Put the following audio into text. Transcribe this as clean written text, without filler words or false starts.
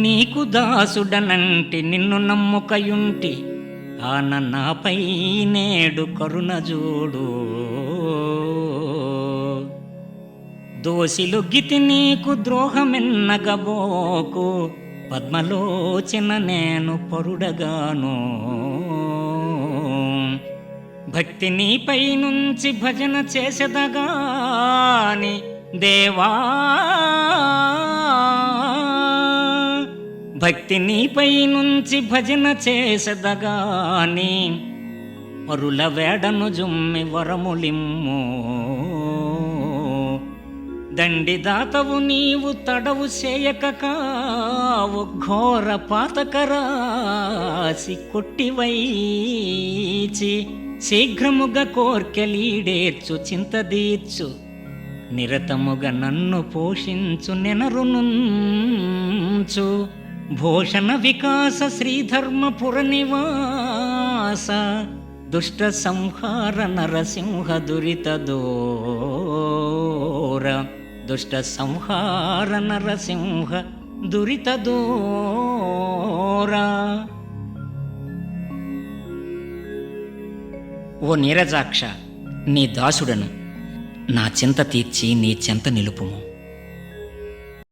నీకు దాసుడనంటి నిన్ను నమ్ముకయుంటి, నాపై నేడు కరుణ జూడు. దోసిలొగ్గితి నీకు ద్రోహమెన్నగబోకు, పద్మలోచన నేను పరుడగాను. భక్తి నీపై నుంచి భజన చేసెదగాని దేవా, భక్తి నీపై నుంచి భజన చేసెదగాని పరుల వేడను జుమ్మి వరములిమ్ము. దండిదాతవు నీవు తడవు చేయక కావు, ఘోర పాతకరాసి కొట్టివైచి శీఘ్రముగా కోర్కెలీడేర్చు చింతదీర్చు. నిరతముగా నన్ను పోషించు నెనరునుంచు, భూషణ వికాస శ్రీధర్మపుర నివాస. దుష్ట సంహార నరసింహ దురిత దూర, దుష్ట సంహార నరసింహ దురిత దూర. ఓ నీరజాక్ష, నీ దాసుడను, నా చింత తీర్చి నీ చెంత నిలుపుము.